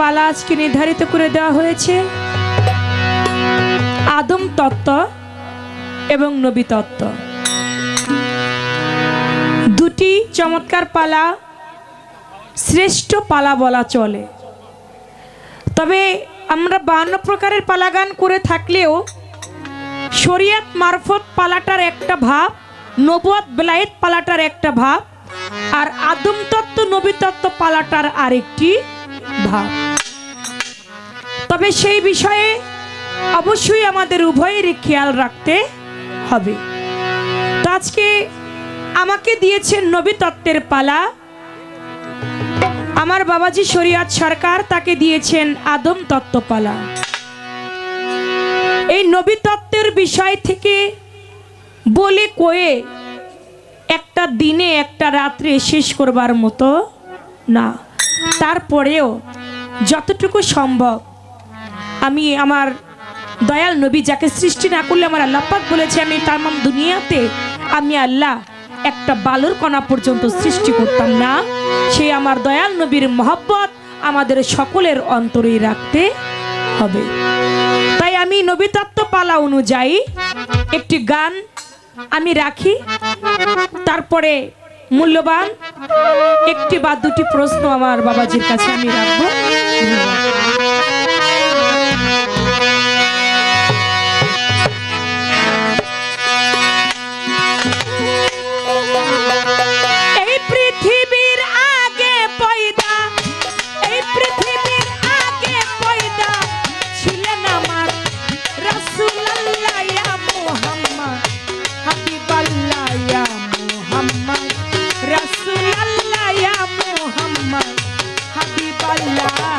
পালা আজকে নির্ধারিত করে দেওয়া হয়েছে আদম তত্ত্ব এবং নবী তত্ত্ব। দুটি চমৎকার পালা, শ্রেষ্ঠ পালা বলা চলে। তবে আমরা 52 প্রকারের পালা গান করে থাকলেও শরিয়ত মারফত পালাটার একটা ভাব, নবুয়ত বেলায়েত পালাটার একটা ভাব, আর আদম তত্ত্ব নবী তত্ত্ব পালাটার আরেকটি ভাব। তবে সেই বিষয়ে অবশ্যই আমাদের উভয়েরই খেয়াল রাখতে হবে। তো আজকে আমাকে দিয়েছেন নবী তত্ত্বের পালা, আমার বাবাজি শরিয়ত সরকার তাকে দিয়েছেন আদম তত্ত্ব পালা। এই নবী তত্ত্বের বিষয় থেকে বলে কয়ে একটা দিনে একটা রাত্রে শেষ করবার মতো না। তারপরেও যতটুকু সম্ভব আমি আমার দয়াল নবী, যাকে সৃষ্টি না করলে আমার আল্লাহ পাক বলেছে আমি তামাম দুনিয়াতে আমি আল্লাহ একটা বালুর কণা পর্যন্ত সৃষ্টি করতাম না, সেই আমার দয়াল নবীর মহব্বত আমাদের সকলের অন্তরেই রাখতে হবে। তাই আমি নবী তত্ত্ব পালা অনুযায়ী একটি গান আমি রাখি, তারপরে মূল্যবান একটি বা দুটি প্রশ্ন আমার বাবাজির কাছে আমি রাখবো। Habiballah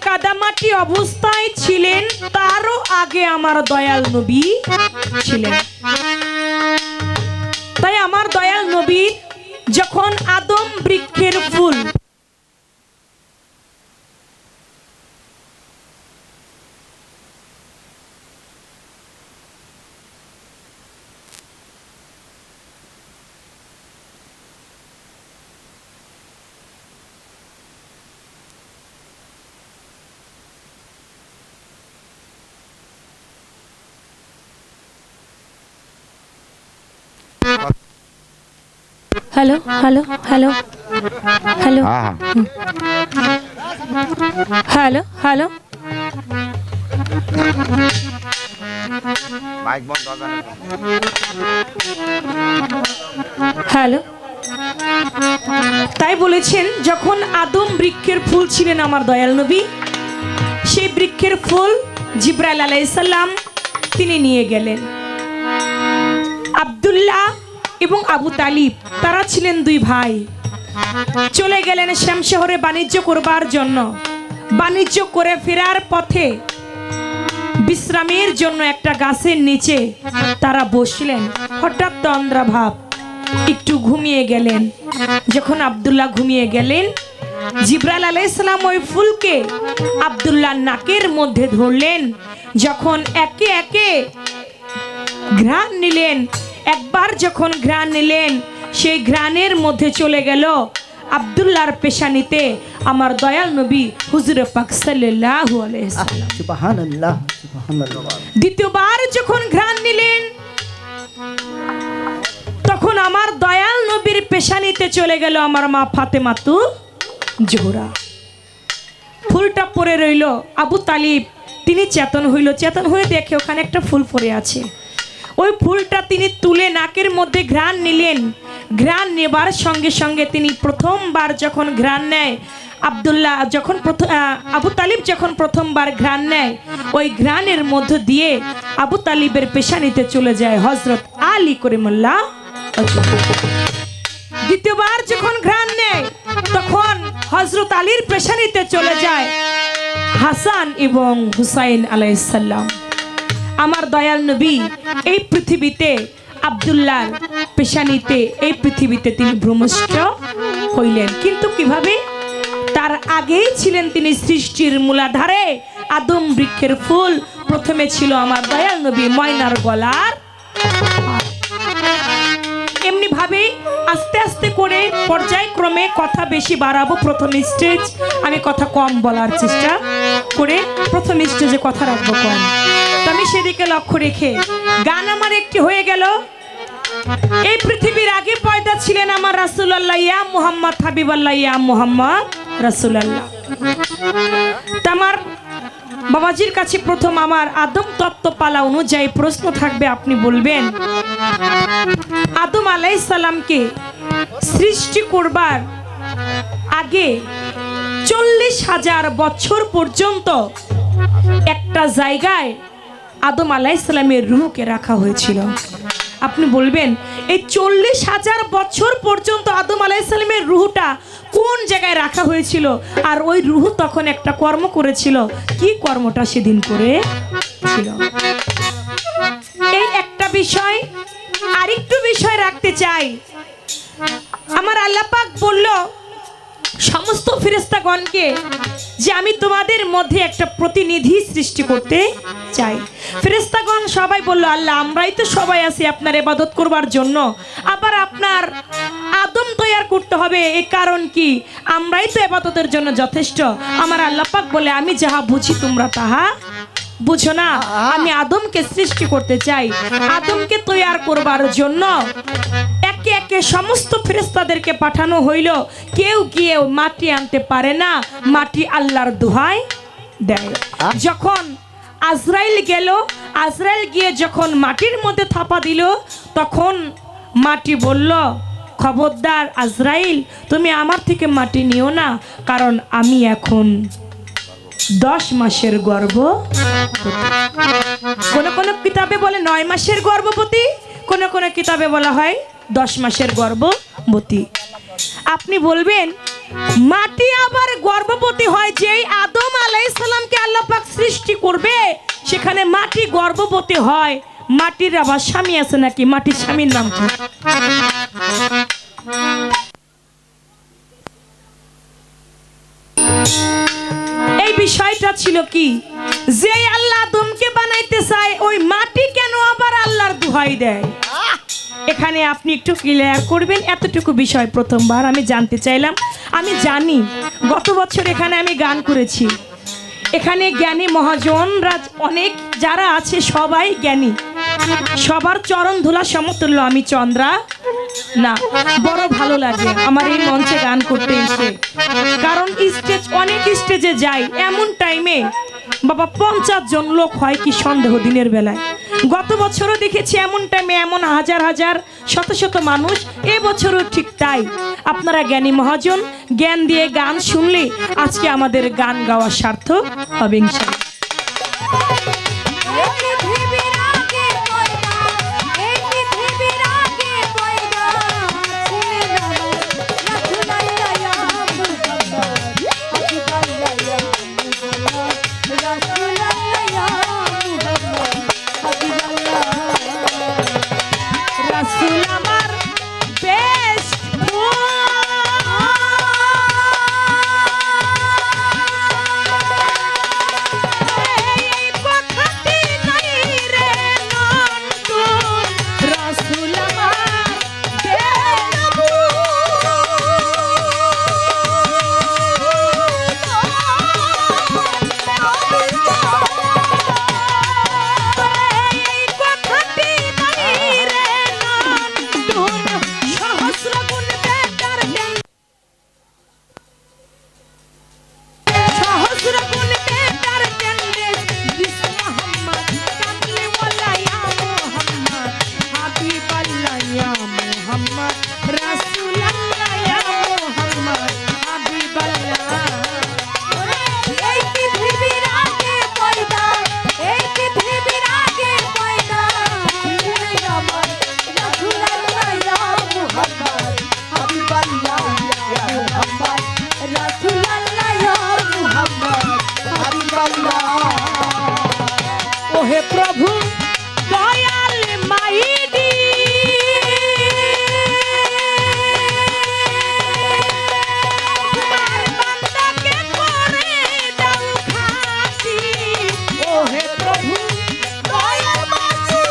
কাদামাটি অবস্থায় ছিলেন তারও আগে আমার দয়াল নবী ছিলেন। তাই আমার দয়াল নবী যখন আদম বৃক্ষের ফুল hello hello hello hello hello hello hello. তাই বলেছেন যখন আদম বৃক্ষের ফুল ছিলেন আমার দয়াল নবী, সেই বৃক্ষের ফুল জিব্রাইল আলাইহিস সালাম তিনি নিয়ে গেলেন। আব্দুল্লাহ এবং আবু তালিব তারা ছিলেন দুই ভাই, চলে গেলেন শ্যাম শহরে বাণিজ্য করবার জন্য। বাণিজ্য করে ফেরার পথে বিশ্রামের জন্য একটা গাছের নিচে তারা বসলেন। হঠাৎ তন্দ্রা ভাব, একটু ঘুমিয়ে গেলেন। যখন আব্দুল্লাহ ঘুমিয়ে গেলেন, জিব্রাইল আলাইহিস সালাম ওই ফুলকে আব্দুল্লাহ নাকের মধ্যে ধরলেন। যখন একে একে ঘ্রাণ নিলেন, একবার যখন ঘ্রাণ নিলেন, সেই ঘ্রাণের মধ্যে চলে গেল আব্দুল্লাহর পেশানিতে আমার দয়াল নবী হুজুর পাক সাল্লাল্লাহু আলাইহি সাল্লাম। সুবহানাল্লাহ সুবহানাল্লাহ। দ্বিতীয়বার যখন ঘ্রাণ নিলেন, তখন আমার দয়াল নবীর পেশানিতে চলে গেল আমার মা ফাতেমাতু জোহরা। ফুলটা পড়ে রইল। আবু তালিব তিনি চেতন হইল, চেতন হয়ে দেখে ওখানে একটা ফুল পড়ে আছে। ওই ফুলটা তিনি তুলে নাকের মধ্যে ঘ্রাণ নিলেন। ঘ্রাণ নেবার সঙ্গে সঙ্গে তিনি প্রথমবার যখন ঘ্রাণ নেয়, আব্দুল্লাহ যখন আবু তালিব যখন প্রথমবার ঘ্রাণ নেয়, ওই ঘ্রাণের মধ্য দিয়ে আবু তালিবের পেশানিতে চলে যায় হযরত আলী করিমুল্লাহ। দ্বিতীয়বার যখন ঘ্রাণ নেয়, তখন হযরত আলীর পেশানিতে চলে যায় হাসান এবং হুসাইন আলাইহিস সালাম। আমার দয়াল নবী এই পৃথিবীতে আব্দুল্লাহর পেশানিতে এই পৃথিবীতে তিনি ভ্রমষ্ট হইলেন। কিন্তু কিভাবে? তার আগেই ছিলেন তিনি সৃষ্টির মূলাধারে আদম বৃক্ষের ফুল। প্রথমে ছিল আমার দয়াল নবী ময়নার গলার। এমনি ভাবে আস্তে আস্তে করে পর্যায়ক্রমে কথা বেশি বাড়াবো। প্রথম স্টেজ আমি কথা কম বলার চেষ্টা করে প্রথম স্টেজে কথা রাখবো কম। তো আমি সেদিকে লক্ষ্য রেখে গান আমার একটি হয়ে গেল। এই পৃথিবীর আগে পয়দা ছিলেন আমার রাসূলুল্লাহ ইয়া মুহাম্মদ হাবিবাল্লাহ ইয়া মুহাম্মদ রাসূলুল্লাহ। আমার বাবাজির কাছে প্রথম আমার আদম তত্ত্ব পালা অনুযায়ী প্রশ্ন থাকবে, আপনি বলবেন আদম আলাইহিস সালামকে সৃষ্টি করবার আগে 40,000 বছর পর্যন্ত একটা জায়গায় আদম আলাইহিস সালামের রূহকে রাখা হয়েছিল। আপনি বলবেন এই 40,000 বছর পর্যন্ত আদম আলাইহিস সালামের রূহটা কোন জায়গায় রাখা হয়েছিল? আর ওই রূহ তখন একটা কর্ম করেছিল। কি কর্মটা সেদিন করেছিল? এই একটা বিষয়। আরেকটু বিষয় রাখতে চাই। আমার আল্লাহ পাক বলল সমস্ত ফেরেশতাগণকে যে আমি তোমাদের মধ্যে একটা প্রতিনিধি সৃষ্টি করতে চাই। ফেরেশতাগণ সবাই বলল আল্লাহ আমরাই তো সবাই আছি আপনার ইবাদত করবার জন্য, আবার আপনার আদম তৈয়ার করতে হবে, এই কারণ কি? আমরাই তো ইবাদতের জন্য যথেষ্ট। আমার আল্লাহ পাক বলে আমি যাহা বুঝি তোমরা তাহা বুঝো না। আমি আদমকে সৃষ্টি করতে চাই। আদমকে তৈয়ার করবার জন্য একে একে সমস্ত ফেরেশতাদেরকে পাঠানো হইল। কেউ গিয়ে মাটি আনতে পারে না, মাটি আল্লাহর দোহাই দেয়। যখন আজরাইল গেল, আজরাইল গিয়ে যখন মাটির মধ্যে থাপা দিল, তখন মাটি বলল খবরদার আজরাইল, তুমি আমার থেকে মাটি নিও না, কারণ আমি এখন 10 মাসের গর্ভবতী। কোন কোন কিতাবে বলে 9 মাসের গর্ভবতী, কোন কোন কিতাবে বলা হয় 10 মাসের গর্ভবতী। আপনি বলবেন মাটি আবার গর্ভবতী হয় যেই আদম আলাইহিস গর্ভবতী হয় মাটির আবার স্বামী আছে নাকি? মাটির স্বামীর নাম কি? এই বিষয়টা ছিল কি, যে আল্লাহ আদমকে বানাইতে চায় ওই মাটি কেন আবার আল্লাহর দোহাই দেয়? এখানে আপনি একটু ক্লিয়ার করবেন, এতটুকু বিষয় প্রথমবার আমি জানতে চাইলাম। আমি জানি গত বছর এখানে আমি গান করেছি, এখানে জ্ঞানী মহাজনরা অনেক যারা আছে সবাই জ্ঞানী, সবার চরণ ধুলা সমতুল্য। আমি চন্দ্রা না, বড় ভালো লাগে আমার এই মঞ্চে গান করতে এসে, কারণ স্টেজ অনেক স্টেজে যাই এমন টাইমে বাবা 50 জন লোক হয় কি সন্দেহ দিনের বেলায়। গত বছরও দেখেছি এমন টাইমে এমন হাজার হাজার শত শত মানুষ, এবছরও ঠিক তাই। আপনারা জ্ঞানী মহাজন, জ্ঞান দিয়ে গান শুনলে আজকে আমাদের গান গাওয়া সার্থক হবে ইনশাআল্লাহ। রাসূল আমার বেস্ট এই কথাটি নাই রে নন্টু, রাসূল আমার এই কথাটি নাই রে নন্টু, সহস্র গুণ বেটার জ্ঞান, সহস্র গুণ বেটার জ্ঞান রে বিষ্ণু মুহাম্মদ কামলিওয়ালা ইয়া মুহাম্মদ হাবিবাল্লাহ ইয়া মুহাম্মদ রাসূলুল্লাহ ইয়া মুহাম্মদ হাবিবাল্লাহ। এই পৃথিবীর আগে পয়দা, এই পৃথিবীর আগে পয়দা ছিলেন আমার রাসূলুল্লাহ ইয়া মুহাম্মদ হাবিবাল্লাহ ইয়া মুহাম্মদ রাসূলুল্লাহ ইয়া মুহাম্মদ হাবিবাল্লাহ। ওহে প্রভু দয়াল মাইডি, তোমার বান্দাকে করে দাও খাঁটি। ওহে প্রভু দয়াল মাইডি,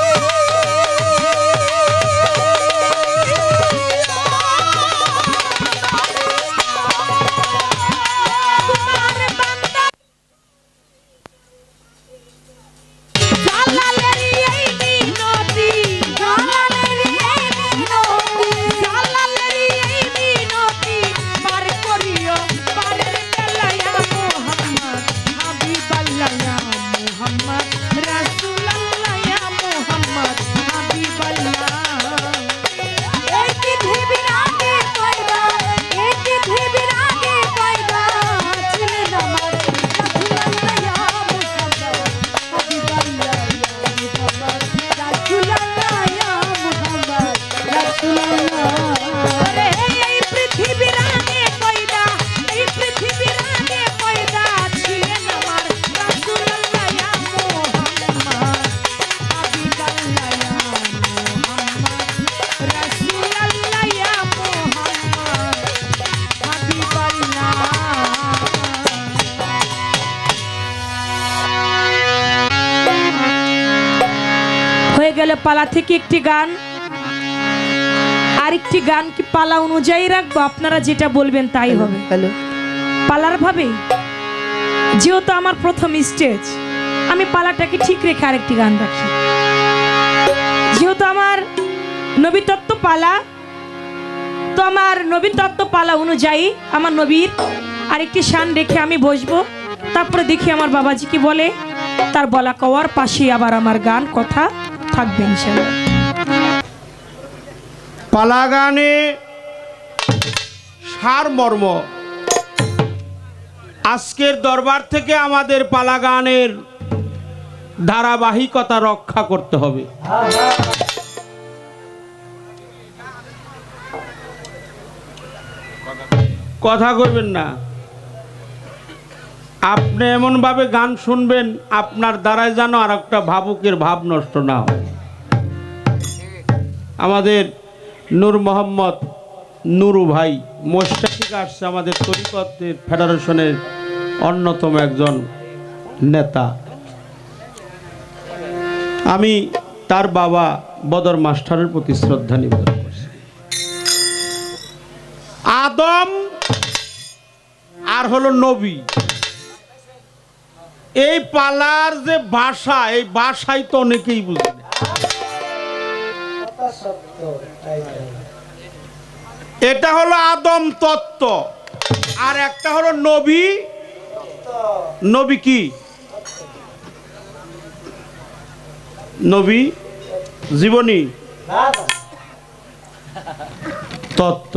তোমার বান্দা জালালের এই মিনতি, জালালের এই মিনতি, জালালের এই মিনতি পার করিও পারের বেলায় মুহাম্মদ হাবিবাল্লাহ ইয়া মুহাম্মদ রাসূলুল্লাহ ইয়া মুহাম্মদ হাবিবাল্লাহ। এই পৃথিবীর আগে পয়দা, এই পৃথিবীর আগে পয়দা ছিলেন আমার রাসূলুল্লাহ ইয়া মুহাম্মদ হাবিবাল্লাহ ইয়া মুহাম্মদ রাসূলুল্লাহ ইয়া মুহাম্মদ রাসূলুল্লাহ। আরে এই পৃথিবীর আগে পয়দা, এই পৃথিবীর আগে পয়দা ছিলেন আমার রাসূলুল্লাহ ইয়া মুহাম্মদ হাবিবাল্লাহ ইয়া মুহাম্মদ রাসূলুল্লাহ ইয়া মুহাম্মদ হাবিবাল্লাহ। হয়ে গেল পালা থেকে একটি গান, আরেকটি গান কি পালা অনুযায়ী রাখবো? আপনারা যেটা বলবেন তাই হবে। হ্যালো, পালার ভাবে যেহেতু আমার প্রথম স্টেজ, আমি পালাটাকে ঠিক রেখে আরেকটি গান রাখি। যেহেতু আমার নবী তত্ত্ব পালা, তো আমার নবী তত্ত্ব পালা অনুযায়ী আমার নবীর আরেকটি শান রেখে আমি বসবো, তারপরে দেখি আমার বাবাজি কি বলে, তার বলা কওয়ার পাশে আবার আমার গান কথা থাকবে ইনশাআল্লাহ। পালা গানে সারমর্ম আজকের দরবার থেকে আমাদের পালা গানের ধারাবাহিকতা রক্ষা করতে হবে। কথা কইবেন না। আপনি এমনভাবে গান শুনবেন আপনার দ্বারাই যেন আর একটা ভাবুকের ভাব নষ্ট না হয়। আমাদের নূর মোহাম্মদ নুরু ভাই মোস্তা থেকে আসছে, আমাদের তরিকতের ফেডারেশনের অন্যতম একজন নেতা। আমি তার বাবা বদর মাস্টারের প্রতি শ্রদ্ধা নিবেদন করছি। আদম আর হলো নবী, এই পালার যে ভাষা, এই ভাষাই তো অনেকেই বুঝে না। এটা হলো আদম তত্ত্ব, আর একটা হলো নবী। নবী কি? নবী জীবনী তত্ত্ব।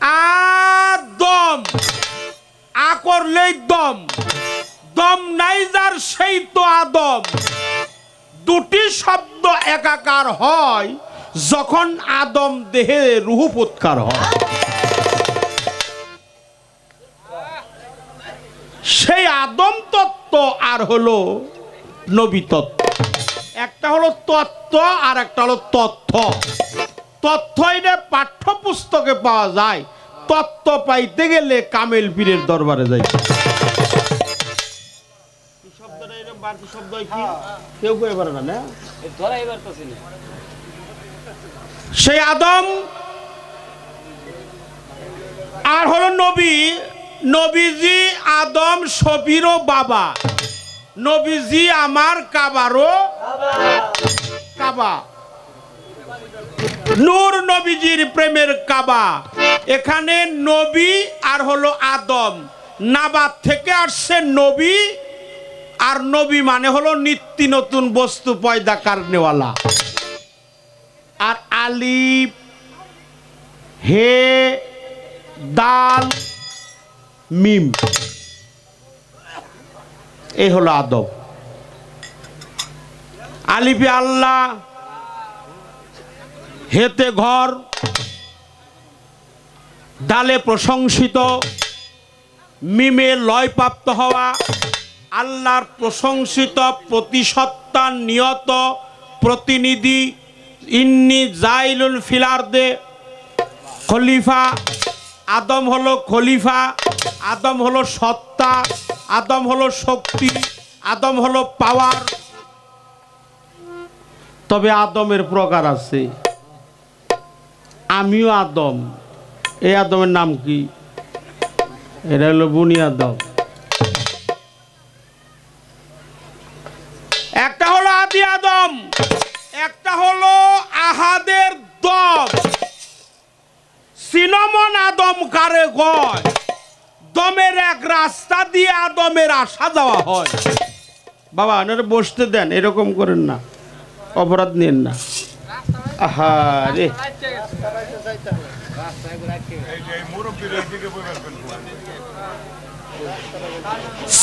আদম আ করলেই দম, দম নাই যার সেই তো আদম। দুটি শব্দ একাকার হয় যখন আদম দেহে রুহু ফুৎকার হয়। সেই আদম তত্ত্ব আর হলো নবী তত্ত্ব। একটা হলো তত্ত্ব আর একটা হলো তথ্য। তথ্য এটা পাঠ্যপুস্তকে পাওয়া যায়, তত্ত্ব পাইতে গেলে কামেল পীরের দরবারে যাই। সেই আদম আর হলো নবী। নবীজি আদম সফিরও বাবা, নবীজি আমার কাবারও কাবা। নূর নবীজির প্রেমের কাবা। এখানে নবী আর হলো আদম, নাবাদ থেকে আসছে নবী, আর নবী মানে হলো নিত্য নতুন বস্তু পয়দা কারনেওয়ালা। আর আলিফ হে দাল মিম, এই হলো আদম। আলিফে আল্লাহ, হেতে ঘর, ডালে প্রশংসিত, মিমে লয়প্রাপ্ত হওয়া, আল্লাহর প্রশংসিত প্রতিসত্তা নিয়ত প্রতিনিধি। ইন্নি জাইলুল ফিল আরদে খলিফা। আদম হলো খলিফা, আদম হলো সত্তা, আদম হলো শক্তি, আদম হলো পাওয়ার। তবে আদমের প্রকার আছে। আমিও আদম। এই আদমের নাম কি? এটা হলো বুনি আদম। একটা হলো আদি আদম, একটা হলো আহাদের দম। সিনমন আদম কারে গয়, দমের এক রাস্তা দিয়ে আদমের আসা যাওয়া হয়। বাবা এনারে বসতে দেন, এরকম করেন না, অপরাধ নেন না। আহা রে,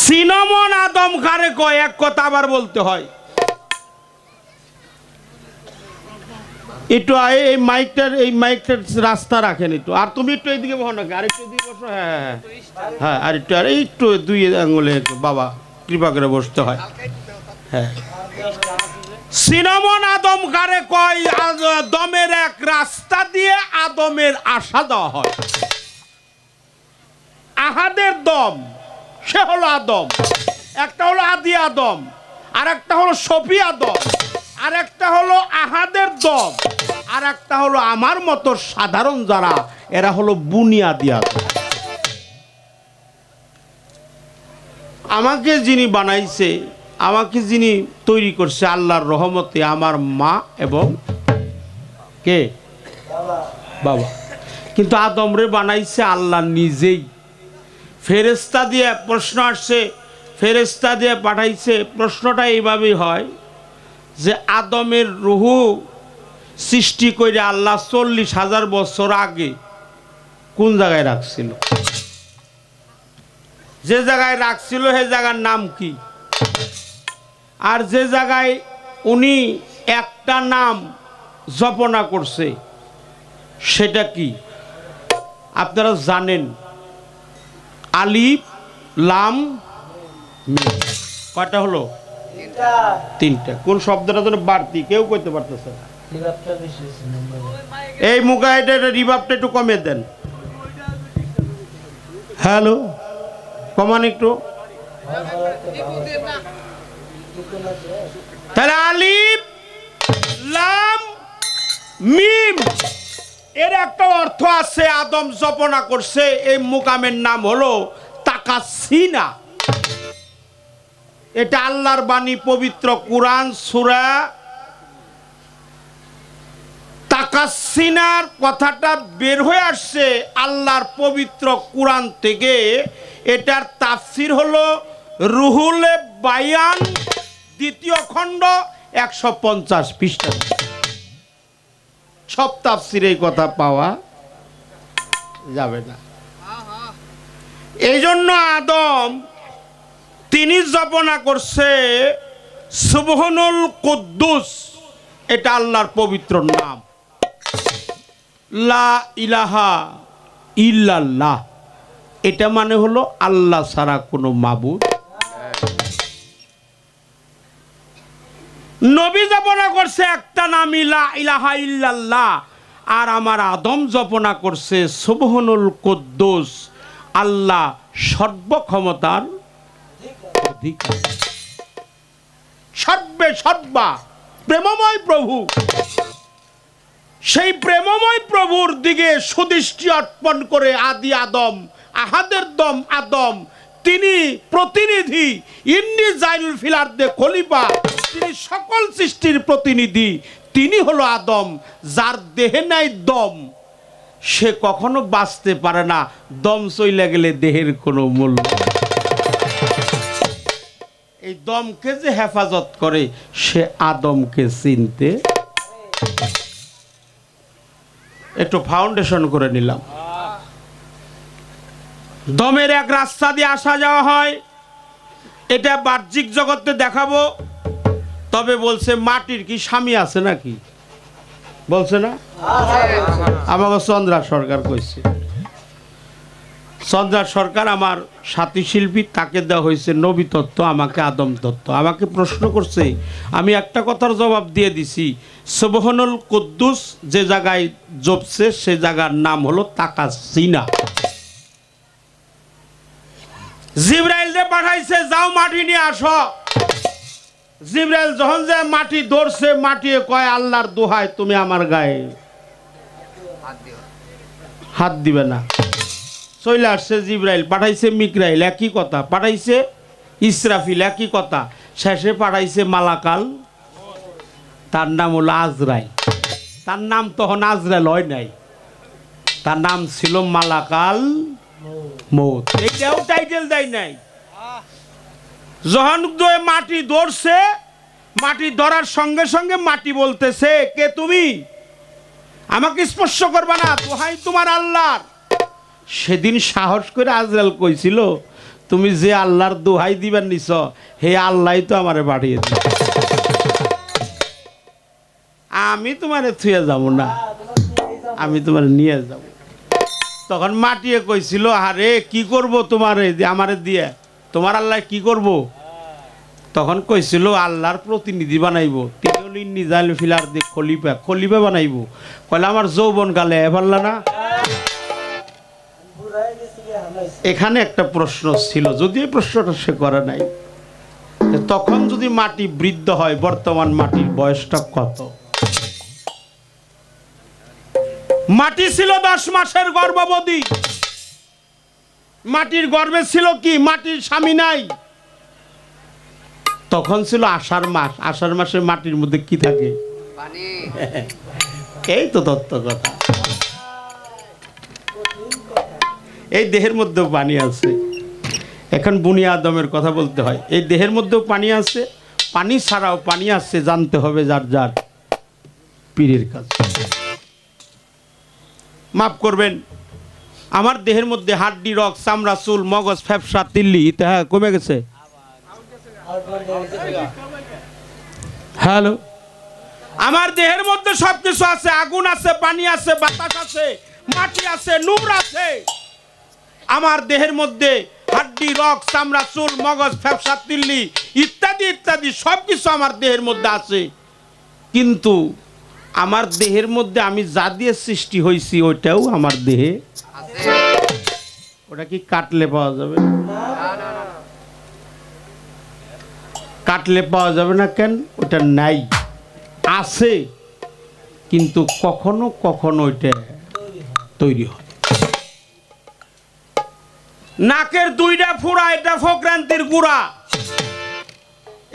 সিনমন আদম কারে কয়, এক কথা আবার বলতে হয়। একটু এই মাইকটার রাস্তা রাখেন একটু, আর তুমি একটু এইদিকে বসো নাকি, আর একটু এদিকে বসো। হ্যাঁ হ্যাঁ, আর একটু, আর একটু দুই আঙুলে একটু বাবা কৃপা করে বসতে হয়। হ্যাঁ, সিনমন আদম কারে কয়, দমের এক রাস্তা দিয়ে আদমের আসা দেওয়া হয়। আহাদের দম, সে হলো আদম। একটা হলো আদি আদম, আর একটা হলো সফি আদম, আর একটা হলো আহাদের দম, আর একটা হলো আমার মতো সাধারণ যারা, এরা হলো বুনিয়াদি আদম। আমাকে যিনি বানাইছে, আমাকে যিনি তৈরি করছে আল্লাহর রহমতে, আমার মা এবং কে? বাবা। কিন্তু আদমরে বানাইছে আল্লাহ নিজেই। ফেরেশতা দিয়ে প্রশ্ন আসছে, ফেরেশতা দিয়ে পাঠাইছে। প্রশ্নটা এইভাবেই হয় যে আদমের রুহু সৃষ্টি করে আল্লাহ 40,000 বছর আগে কোন জায়গায় রাখছিল? যে জায়গায় রাখছিল সে জায়গার নাম কি? আর যে জায়গায় উনি একটা নাম জপনা করছে সেটা কি? আপনারা জানেন, আলিফ লাম মিম। কয়টা হলো? তিনটা। কোন শব্দটা যেন বাড়তি কেউ কইতে পারতেছে না। এই মুগাইডের রিভাবটা একটু কমে দেন। হ্যালো, কমান একটু। তাহলে আলিফ লাম মিম এর একটা অর্থ আছে। আদম জপনা করছে, এই মুকামের নাম হলো তাকাসিনা। এটা আল্লাহর বাণী, পবিত্র কুরআন সূরা তাকাসিনার কথাটা বের হয়ে আসছে আল্লাহর পবিত্র কুরআন থেকে। এটার তাফসির হলো রুহুলে বায়ান, দ্বিতীয় খণ্ড 150 পৃষ্ঠা। সব তাফসিরে এই কথা পাওয়া যাবে না। এই জন্য আদম তিনি জপনা করছে সুবহানুল কুদ্দুস, এটা আল্লাহর পবিত্র নাম। লা ইলাহা ইল্লাল্লাহ, এটা মানে হলো আল্লাহ ছাড়া কোনো মাবুদ। নবী জপনা করছে একটা নাম লা ইলাহা ইল্লাল্লাহ, আর আমার আদম জপনা করছে সুবহানুল কুদ্দুস, আল্লাহ সর্বক্ষমতার অধিকার, সর্বে সর্বা প্রেমময় প্রভু। সেই প্রেমময় প্রভুর দিকে সুদৃষ্টি অর্পণ করে আদি আদম, আহাদের দম আদম, তিনি প্রতিনিধি। ইন্নি জাইলুল ফিল আরদে খলিফা, তিনি সকল সৃষ্টির প্রতিনিধি। তিনি হলো আদম, যার দেহে নাই দম, সে কখনো বাঁচতে পারে না। দম চইলা গেলে দেহের কোনো মূল্য। এই দমকে যে হেফাজত করে সে আদমকে চিনতে। একটু ফাউন্ডেশন করে নিলাম। দমের এক রাস্তা দিয়ে আসা যাওয়া হয়, এটা বাহ্যিক জগতে দেখাবো। তবে বলছে মাটির কি স্বামী আছে নাকি? বলছে না? আমাকে চন্দ্রা সরকার কইছে। চন্দ্রা সরকার আমার সাথী শিল্পী, তাকে দেওয়া হয়েছে নবী তত্ত্ব, আমাকে আদম তত্ত্ব। আমাকে প্রশ্ন করছে, আমি একটা কথার জবাব দিয়ে দিছি, সুবহানুল কুদ্দুস যে জায়গায় জপছে সে জায়গার নাম হলো তাকাসিনা। জিবরাইল যে পাঠাইছে, যাও মাটি নিয়ে আসো। জিবরাইল যখন যে মাটি ধরছে, মাটি কয় আল্লাহর দোহাই তুমি আমার গায়ে হাত দিবে না। চলে আসছে জিবরাইল, পাঠাইছে মিকরাইল একই কথা, পাঠাইছে ইসরাফিল একই কথা, শেষে পাঠাইছে মালাকাল, তার নাম হলো আজরাইল। তার নাম তখন আজরাইল হয় নাই, তার নাম ছিল মালাকাল মউত। এইটাও টাইটেল দেয় নাই। যখন মাটি ধরছে, মাটি ধরার সঙ্গে সঙ্গে মাটি বলতেছে, কে তুমি? আমাকে স্পর্শ করবা না, দোহাই তোমার আল্লাহর। সেদিন সাহস করে আজরাইল কইছিল, তুমি যে আল্লাহর দোহাই দিবেন নিছ, হে আল্লাহ তো আমারে পাঠিয়ে দিল, আমি তোমারে থুয়ে যাব না, আমি তোমার নিয়ে যাব। তখন মাটিয়ে কইছিল, আরে কি করব তোমারে আমারে দিয়ে, তোমার আল্লাহ কি করব? তখন কইছিল আল্লাহর প্রতিনিধি বানাইব। তিনি হলো ইন্নী জাইলুল ফিল আরদি খলিফা, খলিফা বানাইব। কইলে আমার যৌবন কালে পারলা না। এখানে একটা প্রশ্ন ছিল, যদি এই প্রশ্নটা সে করে নাই, তখন যদি মাটি বৃদ্ধ হয়, বর্তমান মাটির বয়সটা কত? মাটি ছিল 10 মাসের গর্ভবতী। মাটির গর্ভে ছিল কি? মাটির স্বামী নাই। তখন ছিল আষাঢ় মাস। আষাঢ় মাসে মাটির মধ্যে কি থাকে? পানি। এই তো তত্ত্ব কথা। এই দেহের মধ্যেও পানি আছে। এখন বুনি আদমের কথা বলতে হয়। এই দেহের মধ্যেও পানি আছে, পানি ছাড়াও পানি আছে, জানতে হবে যার যার পীরের কাছে। মাফ করবেন, আমার দেহের মধ্যে হাড্ডি, রক, চামড়া, চুল, মগজ, ফ্যাপসা, তিল্লি ইত্যাদি কমে গেছে। হ্যালো, আমার দেহের মধ্যে সবকিছু আছে। আগুন আছে, পানি আছে, বাতাস আছে, মাটি আছে, নূর আছে। আমার দেহের মধ্যে হাড্ডি, রক, চামড়া, চুল, মগজ, ফ্যাপসা, তিল্লি ইত্যাদি ইত্যাদি সবকিছু আমার দেহের মধ্যে আছে। কিন্তু আমার দেহের মধ্যে আমি যা দিয়ে সৃষ্টি হয়েছি ওইটাও আমার দেহে। ওটা কি কাটলে পাওয়া যাবে? কাটলে পাওয়া যাবে না কেন? ওটা নাই, আছে, কিন্তু কখনো কখনো ওইটা তৈরি হয়। নাকের দুইটা ফুরা, এটা ফক্রান্তির গুড়া।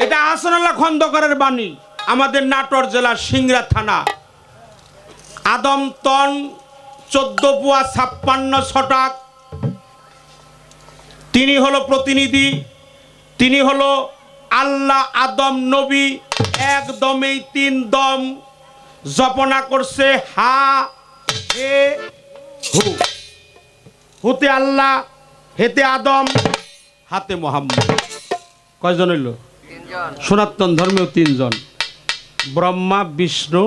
এটা হাসানুল্লাহ খন্দকারের বাণী, আমাদের নাটোর জেলার সিংড়া থানা। আদমতন 14 পুয়া 56 ছটাক। তিনি হলো প্রতিনিধি, তিনি হলো আল্লাহ আদম নবী একদমেই 3 দম জপনা করছে। হা হে হু। হুতে আল্লাহ, হেতে আদম, হাতে মোহাম্মদ। কয়জন হইল? সনাতন ধর্মেও 3 জন, ব্রহ্মা, বিষ্ণু,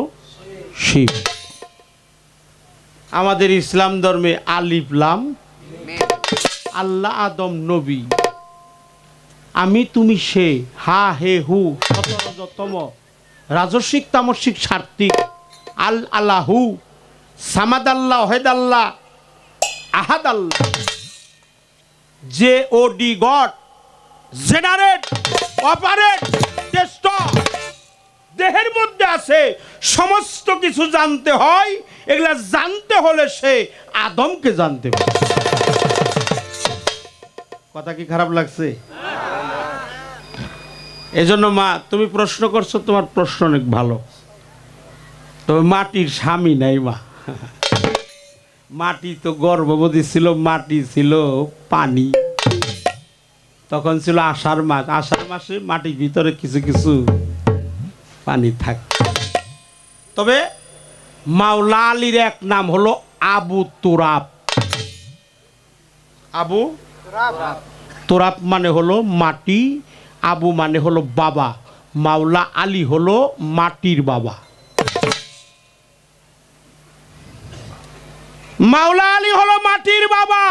শিব। আমাদের ইসলাম ধর্মে আলিফ লাম, আল্লাহ আদম নবী, আমি তুমি সে, হা হে হু, শতরজতম, রাজসিক তামসিক সার্থিক, আল আল্লাহু, সামাদ আল্লাহ, ওহেদ আল্লাহ, আহাদ Allah, G O D god, generate, operate, destroy. দেহের মধ্যে আছে, সমস্ত কিছু জানতে হয়। এগুলা জানতে হলে সে আদমকে জানতে হবে। কথা কি খারাপ লাগছে? এজন্য মা, তুমি প্রশ্ন করছো, তোমার প্রশ্ন অনেক ভালো। তবে মাটির স্বামী নাই মা। মাটি তো গর্ভবতী ছিল, মাটি ছিল পানি। তখন ছিল আষাঢ় মাস, আষাঢ় মাসে মাটির ভিতরে কিছু কিছু পানি থাকে। তবে মাওলা আলীর এক নাম হলো আবু তুরাব। আবু তুরাব মানে হলো মাটি, আবু মানে হলো বাবা, মাওলা আলী হলো মাটির বাবা। মাওলা আলী হলো মাটির বাবা,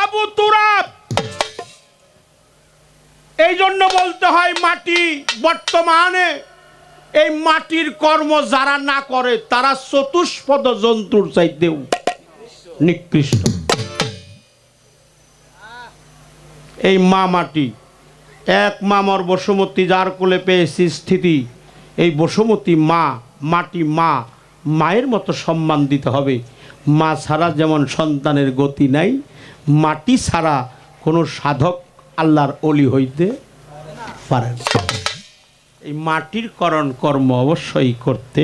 আবু তুরাব। এই জন্য বলতে হয় মাটি। বর্তমানে এই মাটির কর্ম যারা না করে তারা চতুষ্পদ জন্তুর চাইতেও নিকৃষ্ট। এই মা মাটি, এক মামর বসুমতী, যার কোলে পেয়েছি স্থিতি। এই বসুমতী মা, মাটি মা, মায়ের মতো সম্মান দিতে হবে। মা ছাড়া যেমন সন্তানের গতি নাই, মাটি ছাড়া কোনো সাধক আল্লাহর অলি হইতে পারে না। এই মাটির কর্ম অবশ্যই করতে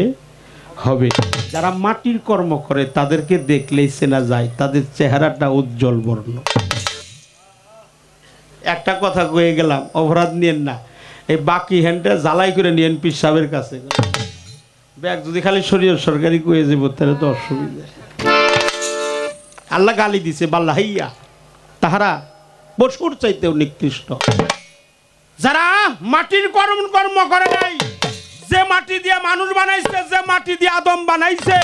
হবে। যারা মাটির কর্ম করে তাদেরকে দেখলেই চেনা যায়, তাদের চেহারাটা উজ্জ্বল বর্ণ। একটা কথা কয়ে গেলাম, অপরাধ নিয়েন না। এই বাকি হ্যান্ডটা জ্বালাই করে নিয়েন পীর সাহেবের কাছে। ব্যাগ যদি খালি শরীর সরকারি কয়ে যাব তাহলে তো অসুবিধা। আল্লাহ গালি দিছে, বাল্লা হাইয়া তাহারা পশুর চাইতেও নিকৃষ্ট। যারা মাটির কর্ম করে নাই, যে মাটি দিয়ে মানুষ বানাইছে, যে মাটি দিয়ে আদম বানাইছে,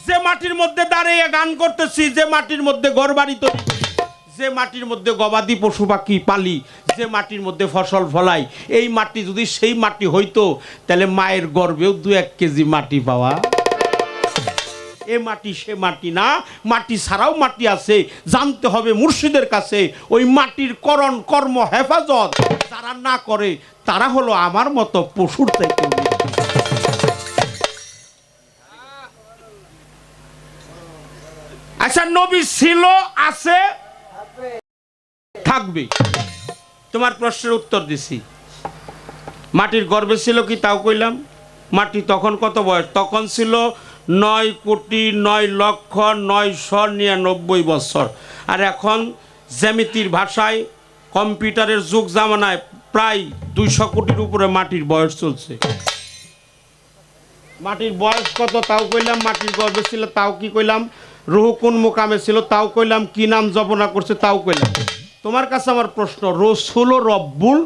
যে মাটির মধ্যে দাঁড়িয়ে গান করতেছি, যে মাটির মধ্যে ঘরবাড়ি তৈরি, যে মাটির মধ্যে গবাদি পশু পাখি পালি, যে মাটির মধ্যে ফসল ফলাই, এই মাটি যদি সেই মাটি হইতো তাহলে মায়ের গর্ভেও 2-1 কেজি মাটি পাওয়া। এ মাটি সে মাটি না, মাটি ছাড়াও মাটি আছে। জানতে হবে মুর্শিদের কাছে। ওই মাটির কর্ম হেফাজত যারা না করে তারা হলো আমার মতো পশুর চাইতে। আচ্ছা, নবী ছিল, আছে, থাকবে। তোমার প্রশ্নের উত্তর দিছি। মাটির গর্ভে ছিল কি তাও কইলাম। মাটি তখন কত বয়স? তখন ছিল 9,09,999 বছর। আর এখন জ্যামিতির ভাষায়, কম্পিউটারের যুগ জামানায় প্রায় 200 কোটির উপরে মাটির বয়স চলছে। মাটির বয়স কত তাও কইলাম। মাটির গর্ভে ছিল তাও কি কইলাম। রুহু কোন মুকামে ছিল তাও কইলাম। কি নাম জপনা করছে তাও কইলাম। তোমার কাছে আমার প্রশ্ন, রসুল রব্বুল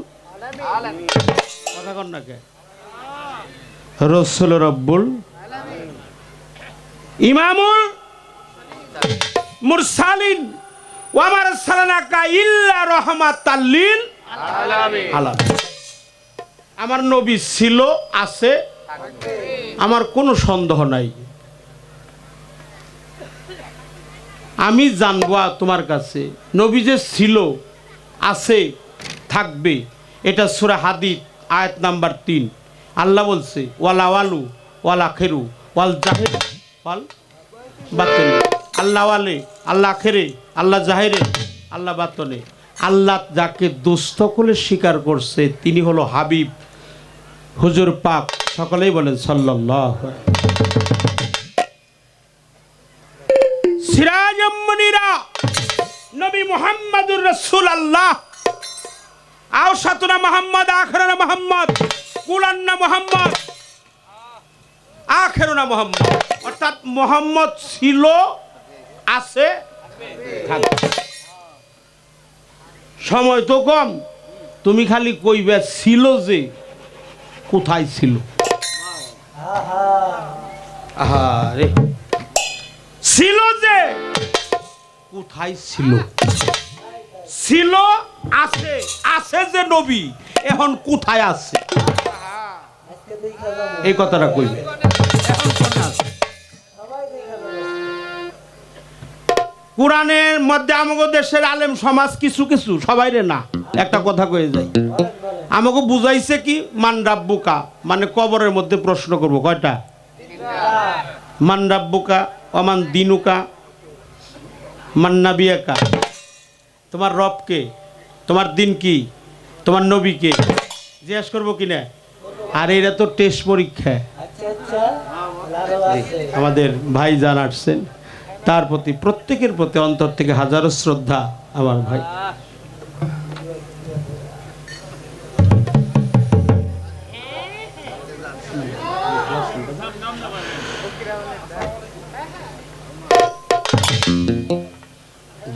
কথা কন না কে? রসুল রব্বুল ইমামুল মুরসালিন ওয়া মা আরসালনাকা ইল্লা রাহমাতাল লিল আলামিন। আমার নবী ছিল, আছে, আমার কোনো সন্দেহ নাই। আমি জানবো তোমার কাছে নবী যে ছিল, আছে, থাকবে। এটা সূরা হাদীদ আয়াত নাম্বার 3। আল্লাহ বলছে ওয়ালা ওয়ালু ওয়ালা খেরু ওয়াল জাহির ওয়াল বাতিন। আল্লাহ ওয়ালে, আল্লাহ খেরে, আল্লাহ জাহিরে, আল্লাহ বাতনে। আল্লাহ যাকে দুস্থ করে স্বীকার করছে তিনি হলো হাবিব হুজুর পাক। সকলেই বলেন সাল্লাল্লাহু আলাইহি। সিরাজাম মুনিরা নবী মুহাম্মদুর রাসূলুল্লাহ। আওসাতুনা মুহাম্মদ, আখিরুনা মুহাম্মদ, কুলান্না মুহাম্মদ, আখিরুনা মুহাম্মদ। অর্থাৎ মুহাম্মদ ছিল, আছে, থাকবে। সময় তো কম, তুমি খালি কইবে ছিল যে কোথায় ছিল। আহারে, ছিল যে কোথায় ছিল। ছিল, আছে, আছে যে নবী, এখন কোথায় আছে এই কথাটা কইবে। এখন কোথায় আছে? কোরআনের মধ্যে আমাদের দেশের আলেম সমাজ কিছু কিছু, সবাই রে না, একটা কথা কয়ে যাই, আমাকে বুঝাইছে কি মান রাব্বুকা, মানে কবরের মধ্যে প্রশ্ন করব কয়টা? মান রাব্বুকা ওমান দিনুকা মান নাবিয়াকা। তোমার রব কে, তোমার দিন কি, তোমার নবী কে, জিজ্ঞেস করবো কিনা? আর এরা তো টেস্ট পরীক্ষা। আমাদের ভাই জান আসছেন, তার প্রতি প্রত্যেকের প্রতি অন্তর থেকে হাজারো শ্রদ্ধা আমার ভাই।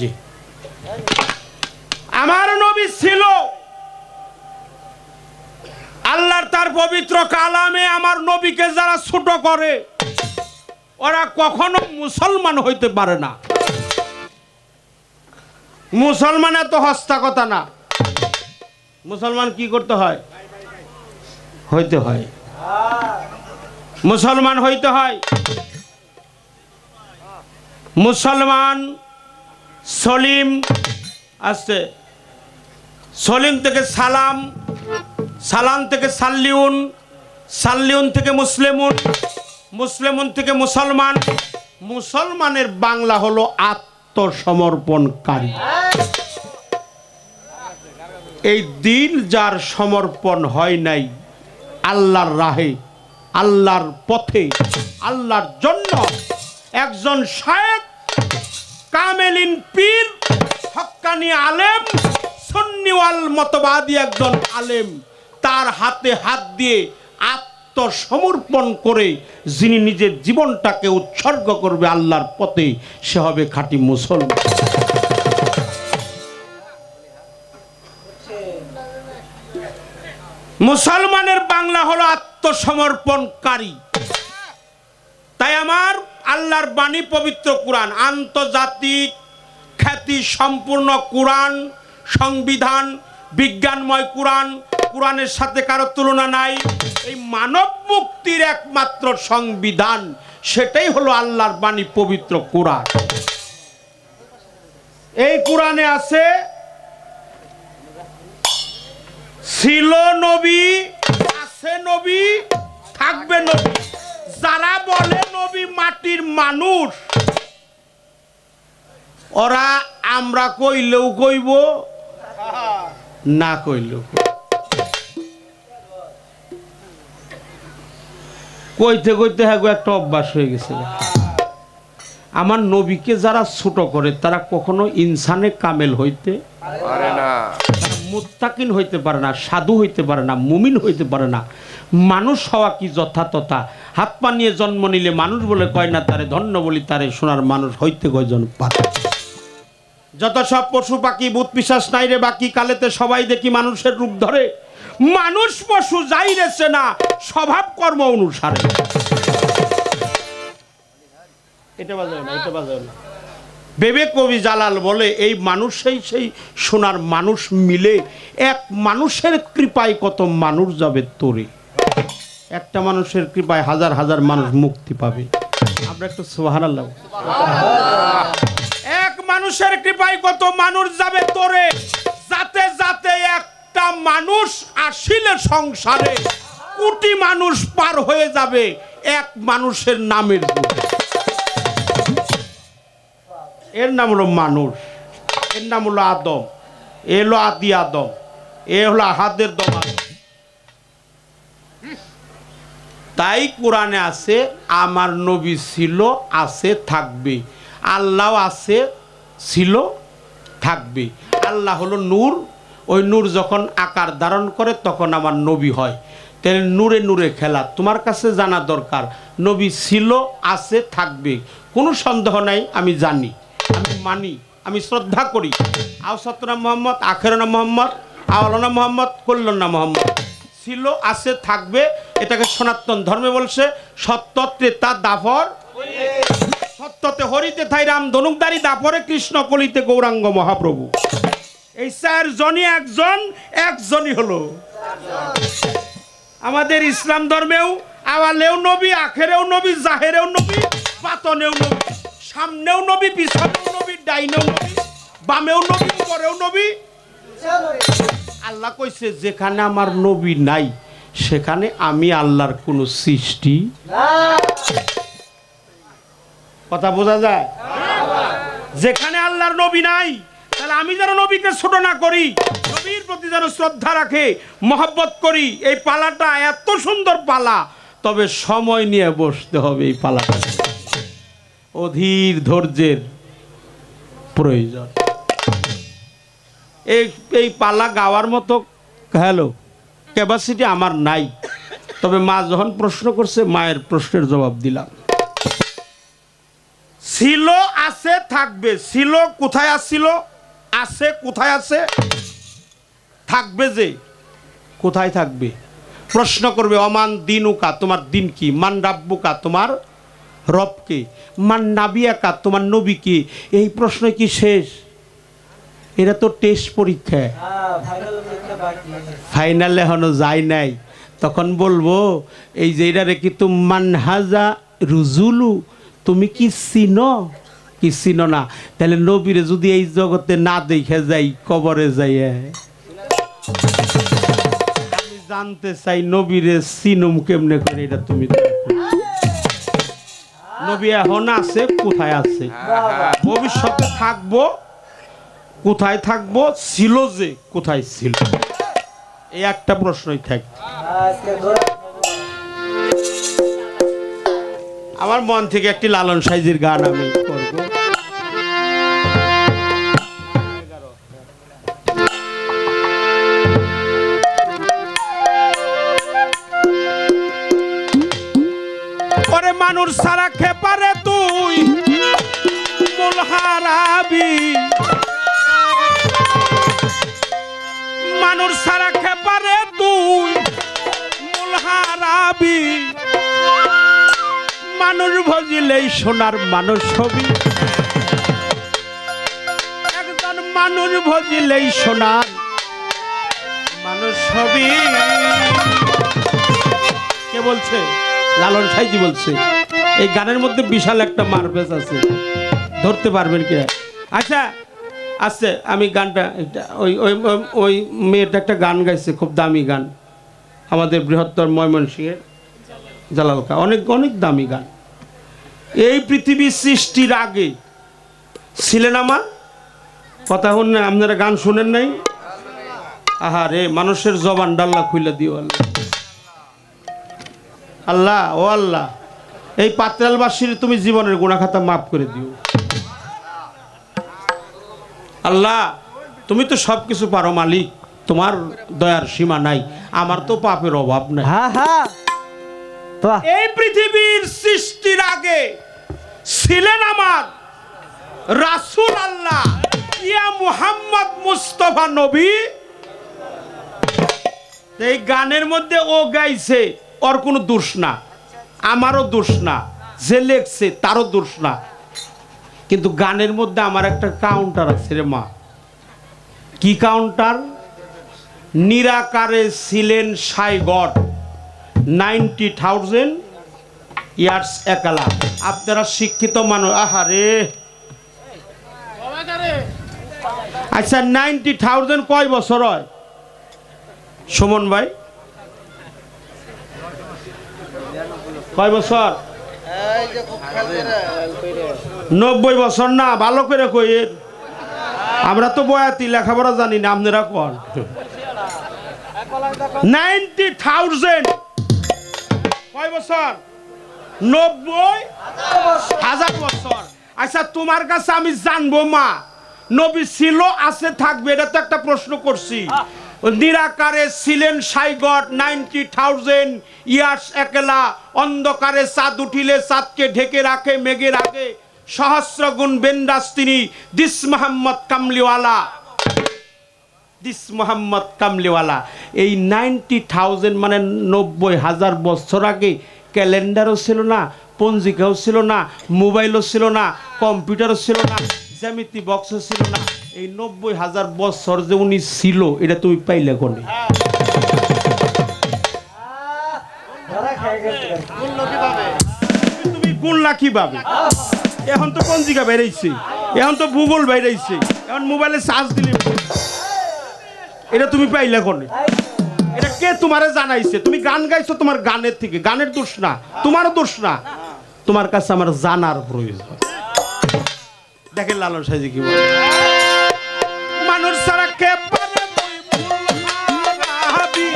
জি, আমার নবী ছিল, আল্লাহর তার পবিত্র কালামে আমার নবীকে যারা ছোট করে ওরা কখনো মুসলমান হইতে পারে না। মুসলমান এত হস্তা কথা না। মুসলমান কি করতে হয়? হইতে হয়, মুসলমান হইতে হয়। মুসলমান সলিম আছে, সলিম থেকে সালাম, সালাম থেকে সাল্লিউন, সাল্লিউন থেকে মুসলিমুন, মুসলিমুন থেকে মুসলমান। মুসলমানের বাংলা হলো আত্মসমর্পণকারী। এই দিল যার সমর্পণ হয় নাই আল্লাহর রাহে, আল্লাহর পথে, আল্লাহর জন্য, একজন শায়েখ কামেলিন পীর হক্কানি আলেম সুন্নি ওয়াল মতবাদী একজন আলেম, তার হাতে হাত দিয়ে আত্মসমর্পণ করে যিনি নিজের জীবনটাকে উৎসর্গ করবে আল্লাহর পথে, সে হবে খাঁটি মুসলমান। মুসলমানের বাংলা হলো আত্মসমর্পণকারী। তাই আমার আল্লাহর বাণী পবিত্র কোরআন, আন্তর্জাতিক খ্যাতি সম্পূর্ণ কোরআন, সংবিধান, বিজ্ঞানময় কোরআন, কোরআনের সাথে কারো তুলনা নাই। এই মানব মুক্তির একমাত্র সংবিধান, সেটাই হলো আল্লাহর বাণী পবিত্র কোরআন। এই কোরআনে আছে ছিল নবী, আছে নবী, থাকবে নবী। যারা বলে নবী মাটির মানুষ, ওরা আমরা কইলেও কইব, না কইলেও কইতে কইতে হ্যাঁ একটা অভ্যাস হয়ে গেছে। আমার নবীকে যারা ছোট করে তারা কখনো ইনসানে কামেল হইতে পারে না, মুত্তাকিন হইতে পারে না, সাধু হইতে পারে না, মুমিন হইতে পারে না। মানুষ হওয়া কি যথাতথা? হাত পা নিয়ে জন্ম নিলে মানুষ বলে কয় না তারে, ধন্য বলি তারে, সোনার মানুষ হইতে কয়জন পারে। যত সব পশু পাখি ভূত পিশাচ নাই রে বাকি, কালেতে সবাই দেখি মানুষের রূপ ধরে। মানুষ পশু যাই রেছে না স্বভাব কর্ম অনুসারে। এটা বাজাও না, এটা বাজাও না। বেবে কবি জালাল বলে এই মানুষই সেই সোনার মানুষ মিলে এক মানুষের কৃপায় কত মানুষ যাবে তোরে। একটা মানুষের কৃপায় হাজার হাজার মানুষ মুক্তি পাবে। আমরা একটু সুবহানাল্লাহ। এক মানুষের কৃপায় কত মানুষ যাবে তোরে, যাতে যাতে একটা মানুষ আসিলে সংসারে কোটি মানুষ পার হয়ে যাবে এক মানুষের নামের জন্য। এর নাম হলো মানুষ, এর নাম হলো আদম, এ হলো আদি আদম, এ হলো আহাদের দম আদম। তাই কোরআনে আছে আমার নবী ছিল, আছে, থাকবে। আল্লাহ আছে, ছিল, থাকবে। আল্লাহ হলো নূর, ওই নূর যখন আকার ধারণ করে তখন আমার নবী হয়। তাহলে নূরে নূরে খেলা তোমার কাছে জানা দরকার। নবী ছিল, আছে, থাকবে, কোনো সন্দেহ নাই। আমি জানি, আমি মানি, আমি শ্রদ্ধা করি। আওসাতনা মোহাম্মদ, আখেরনা মোহাম্মদ, আওয়ালনা মোহাম্মদ, কল্যাণনা মোহাম্মদ। ছিল, আছে, থাকবে, এটাকে সনাতন ধর্মে বলছে সত্য ত্রেতা দাপর। সত্যতে হরিতে থাই রাম ধনুকদারি, দাপরে কৃষ্ণ, কলিতে গৌরাঙ্গ মহাপ্রভু। এই চারজনই একজনই হলো। আমাদের ইসলাম ধর্মেও আওয়ালেও নবী, আখেরেও নবী, জাহেরেও নবী, বাতনেও নবী, সামনেও নবী, পিছনেও নবী, ডাইনেও নবী, বামেও নবী, উপরেও নবী। আল্লাহ কইছে যেখানে আমার নবী নাই সেখানে আমি আল্লাহর কোনো সৃষ্টি। কথা বোঝা যায়? যেখানে আল্লাহর নবী নাই তাহলে আমি যেন নবীকে ছোট না করি, নবীর প্রতি যেন শ্রদ্ধা রাখে, মহব্বত করি। এই পালাটা এত সুন্দর পালা, তবে সময় নিয়ে বসতে হবে। এই পালাটা অধীর ধৈর্যের প্রয়োজন। এই পালা গাওয়ার মতো ক্যাপাসিটি আমার নাই। তবে মা যখন প্রশ্ন করছে মায়ের প্রশ্নের জবাব দিলাম। ছিল, আছে, থাকবে। ছিল কোথায় আসছিল, আছে কোথায় আছে, থাকবে যে কোথায় থাকবে। প্রশ্ন করবে অমান দিনুকা, তোমার দিন কি? মান রাব্বুকা, তোমার রবকে? মান নাবিয়াকা, তোমার নবী কি? এই প্রশ্ন কি শেষ? এটা তো টেস্ট পরীক্ষা, ফাইনাল এখনো যায় নাই। তখন বলবো এই যে এটা রেখে তো মানহাজা রুজুলু, তুমি কি চিনো? কি চিনো না? তাহলে নবীরে যদি এই জগতে না দেখে যাই, কবরে যাই, আমি জানতে চাই নবীরে চিনুম কেমনে করে। এটা তুমি নবী এখন আছে, কোথায় আছে, ভবিষ্যতে থাকবো, কোথায় থাকবো, ছিল যে কোথায় ছিল। এই একটা প্রশ্নই থাক। আমার মন থেকে একটি লালন সাইজির গান আমি করব। ওরে মানুষ সারা খেপারে তুই মূল হারাবি, মানুষ সারা খেপারে তুই মূল হারাবি। মানুষ ভজিলেই সোনার মানুষ হবি, একজন মানুষ ভজিলেই সোনার মানুষ হবি। কে বলছে? লালন সাইজি বলছে। এই গানের মধ্যে বিশাল একটা মারপেজ আছে, ধরতে পারবেন কিনা? আচ্ছা আচ্ছা, আমি গানটা ওই ওই ওই মেয়েটা একটা গান গাইছে, খুব দামি গান, আমাদের বৃহত্তর ময়মনসিংহের জালালকা, অনেক অনেক দামি গান। এই পৃথিবীর সৃষ্টির আগে ছিলেন আমার কথা হন না, আপনারা গান শুনেন নাই? আহারে, মানুষের জবান ডাল্লা খুলে দিও আল্লাহ। আল্লাহ, ও আল্লাহ, এই পাত্রালবাসীর তুমি জীবনের গুনাখাতা মাফ করে দিও। আল্লাহ, তুমি তো সব কিছু পারো মালিক, তোমার দয়ার সীমা নাই, আমার তো পাপের অভাব নাই। এই পৃথিবীর সৃষ্টির আগে ছিলেন আমার রাসূল আল্লাহ ইয়া মুহাম্মদ মুস্তাফা নবী। এই গানের মধ্যে ও গাইছে, ওর কোনো দোষ না, আমারও দোষ না, যে লেখছে তারও দোষ না। কিন্তু গানের মধ্যে আমার একটা কাউন্টার আছে রে মা। কি কাউন্টার? নিরাকারে ছিলেন সাই গড 90,000 ইয়ার্স একালা। আপনারা শিক্ষিত মানুষ, আহারে আচ্ছা 90,000 কয় বছর হয় সুমন ভাই? কয় বছর? 90 বছর না, ভালো করে কই। আমরা তো বয়াতি লেখাপড়া জানি না, আপনারা কোন 90,000 কয় বছর? 90,000 বছর। আচ্ছা তোমার কাছে আমি জানবো মা, নবী ছিল, আছে, থাকবে, এটা তো একটা প্রশ্ন করছি। নিরাকারে ছিলেন সাই গড 90,000 ইয়ার্স একলা। অন্ধকারে চাঁদ উঠিলে চাঁদকে ঢেকে রাখে মেঘের আগে। সহস্র গুণ বেন্দাস তিনি, দিস মোহাম্মদ কামলিওয়ালা, দিস মোহাম্মদ কামলিওয়ালা। এই 90,000 মানে 90,000 বছর আগে ক্যালেন্ডারও ছিল না, পঞ্জিকাও ছিল না, মোবাইলও ছিল না, কম্পিউটারও ছিল না, জ্যামিতি বক্সও ছিল না। এই 90,000 বছর যে উনি ছিল, এটা তুমি পাইলে কোনে? তুমি গুণলা কিভাবে? এখন তো পঞ্জিকা বেরাইছে, এখন তো ভূগোল বেরাইছে, এখন মোবাইলে চার্জ দিলে। এটা তুমি পাইলে কোনে? এটা কে তোমারে জানাইছে? তুমি গান গাইছো তোমার গানের থেকে, গানের দোষ না, তোমার দোষ না। তোমার কাছে আমার জানার প্রয়োজন। দেখেন লালন সাহেব কি বলে, মানুষ ছাড়া কে পারে তুই ভুল হারাবি,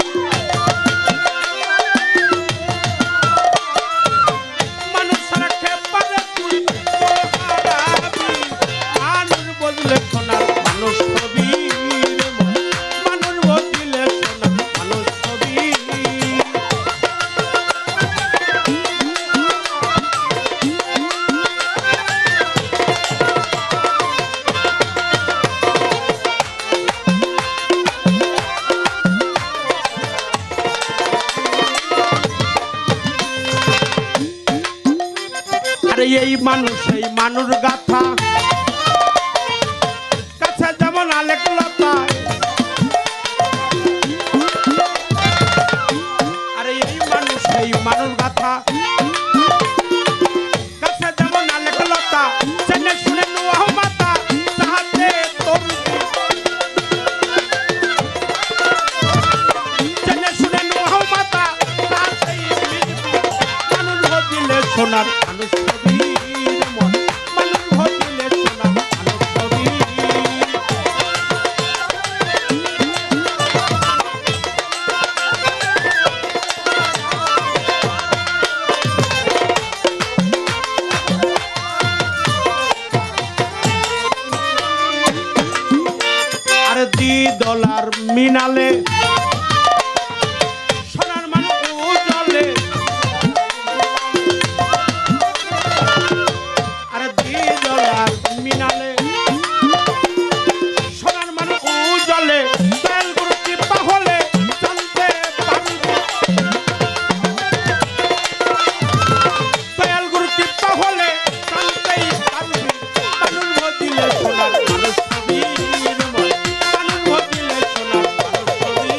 মানুষ ছাড়া কে পারে তুই ভুল হারাবি, মানুষ বদলে সোনার মানুষ হবি, মানুষ বদলে সোনার মানুষ হবি। আরে এই মানুষ, এই মানুষ গাথা কাছে যেমন আলেক লতা। আরে এই মানুষ, এই মানুষ গাথা কাছে যেমন আলেক লতা। জেনে শুনে নোয়াহ মাতা তাহাতে তোর, জেনে শুনে নোয়াহ মাতা তাহাতে মানুষ বদিলে সোনার মানুষ হবি, মানুষ বদিলে সোনার মানুষ হবি। আরে $2 মিনালে সোনার মানুষ উজলে। আরে $2 মিনালে সোনার মানুষ উজলে। তেল গুরু টিপা হলে জানতে পারবি, তেল গুরু টিপা হলে জানতেই পারবি। মানুষ বদিলে সোনার মানুষ হবি, মানুষ বদিলে সোনার মানুষ হবি।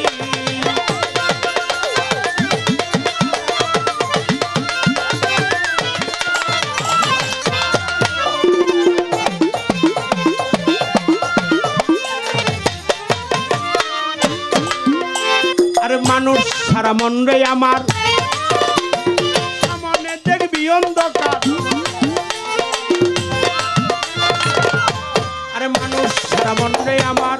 আরে মানুষ সারা মন রে আমার, সামনে দেখবি অন্ধকার। আরে মানুষ সারা মন রে আমার,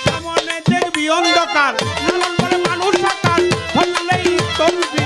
সামনে দেখবি অন্ধকার। লালন বলে মানুষ আকার হলেই তলবি,